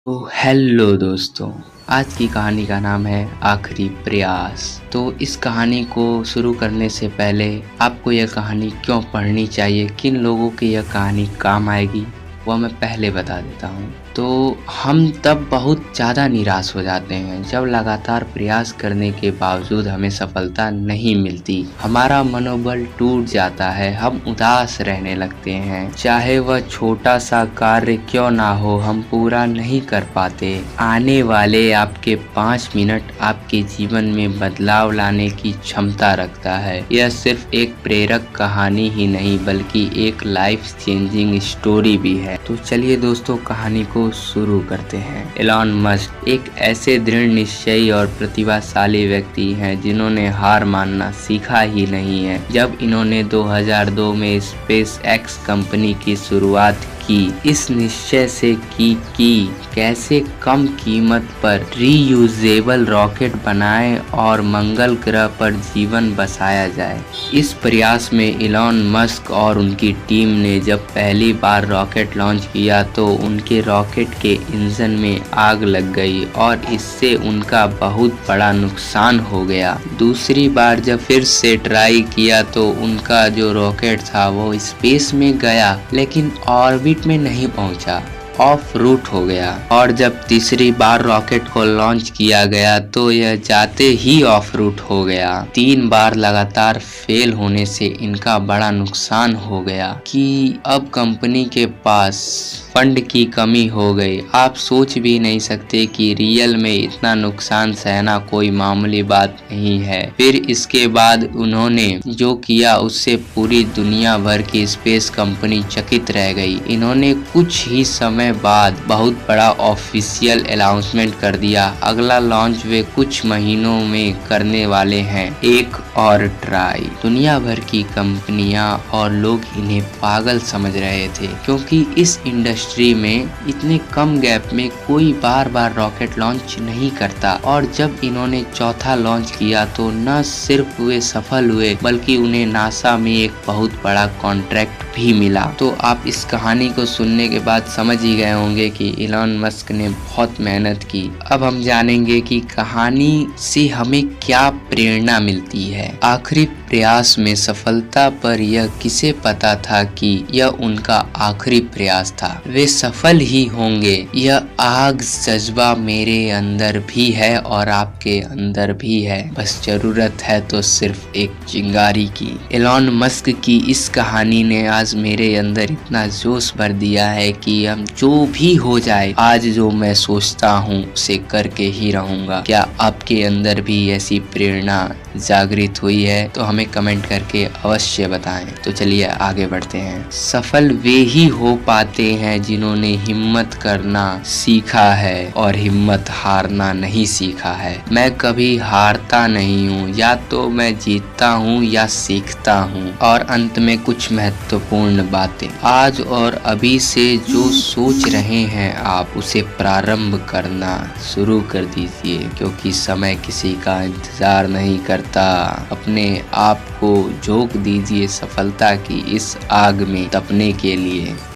तो हेलो दोस्तों। आज की कहानी का नाम है आखिरी प्रयास। तो इस कहानी को शुरू करने से पहले आपको यह कहानी क्यों पढ़नी चाहिए, किन लोगों की यह कहानी काम आएगी, वह मैं पहले बता देता हूँ। तो हम तब बहुत ज़्यादा निराश हो जाते हैं जब लगातार प्रयास करने के बावजूद हमें सफलता नहीं मिलती। हमारा मनोबल टूट जाता है, हम उदास रहने लगते हैं। चाहे वह छोटा सा कार्य क्यों ना हो, हम पूरा नहीं कर पाते। आने वाले आपके 5 मिनट आपके जीवन में बदलाव लाने की क्षमता रखता है। यह सिर्फ एक प्रेरक कहानी ही नहीं बल्कि एक लाइफ चेंजिंग स्टोरी भी है। तो चलिए दोस्तों, कहानी को शुरू करते हैं। एलन मस्क एक ऐसे दृढ़ निश्चयी और प्रतिभाशाली व्यक्ति हैं जिन्होंने हार मानना सीखा ही नहीं है। जब इन्होंने 2002 में स्पेस एक्स कंपनी की शुरुआत की, इस निश्चय से कि कैसे कम कीमत पर रीयूजेबल रॉकेट बनाएं और मंगल ग्रह पर जीवन बसाया जाए। इस प्रयास में एलन मस्क और उनकी टीम ने जब पहली बार रॉकेट लॉन्च किया तो उनके रॉकेट के इंजन में आग लग गई और इससे उनका बहुत बड़ा नुकसान हो गया। दूसरी बार जब फिर से ट्राई किया तो उनका जो रॉकेट था वो स्पेस में गया लेकिन ऑर्बिट में नहीं पहुंचा, ऑफ रूट हो गया। और जब तीसरी बार रॉकेट को लॉन्च किया गया तो यह जाते ही ऑफ रूट हो गया। 3 बार लगातार फेल होने से इनका बड़ा नुकसान हो गया कि अब कंपनी के पास फंड की कमी हो गई। आप सोच भी नहीं सकते कि रियल में इतना नुकसान सहना कोई मामूली बात नहीं है। फिर इसके बाद उन्होंने जो किया उससे पूरी दुनिया भर की स्पेस कंपनी चकित रह गई। इन्होंने कुछ ही समय बाद बहुत बड़ा ऑफिशियल अनाउंसमेंट कर दिया, अगला लॉन्च वे कुछ महीनों में करने वाले हैं। एक और ट्राई। दुनिया भर की कंपनियां और लोग इन्हें पागल समझ रहे थे क्योंकि इस इंडस्ट्री में इतने कम गैप में कोई बार बार रॉकेट लॉन्च नहीं करता। और जब इन्होंने चौथा लॉन्च किया तो न सिर्फ वे सफल हुए बल्कि उन्हें नासा में एक बहुत बड़ा कॉन्ट्रैक्ट भी मिला। तो आप इस कहानी को सुनने के बाद समझ ही गए होंगे कि एलन मस्क ने बहुत मेहनत की। अब हम जानेंगे कि कहानी से हमें क्या प्रेरणा मिलती है। आखिरी प्रयास में सफलता पर यह किसे पता था कि यह उनका आखिरी प्रयास था, वे सफल ही होंगे। यह आग जज्बा मेरे अंदर भी है और आपके अंदर भी है, बस जरूरत है तो सिर्फ एक चिंगारी की। एलन मस्क की इस कहानी ने आज मेरे अंदर इतना जोश भर दिया है कि हम जो भी हो जाए, आज जो मैं सोचता हूँ उसे करके ही रहूंगा। क्या आपके अंदर भी ऐसी प्रेरणा जागृत हुई है? तो हमें कमेंट करके अवश्य बताएं। तो चलिए आगे बढ़ते हैं। सफल वे ही हो पाते हैं जिन्होंने हिम्मत करना सीखा है और हिम्मत हारना नहीं सीखा है। मैं कभी हारता नहीं हूँ, या तो मैं जीतता हूँ या सीखता हूँ। और अंत में कुछ महत्वपूर्ण बातें। आज और अभी से जो सोच रहे हैं आप उसे प्रारंभ करना शुरू कर दीजिए क्योंकि समय किसी का इंतजार नहीं करता। अपने आप को झोंक दीजिए सफलता की इस आग में तपने के लिए।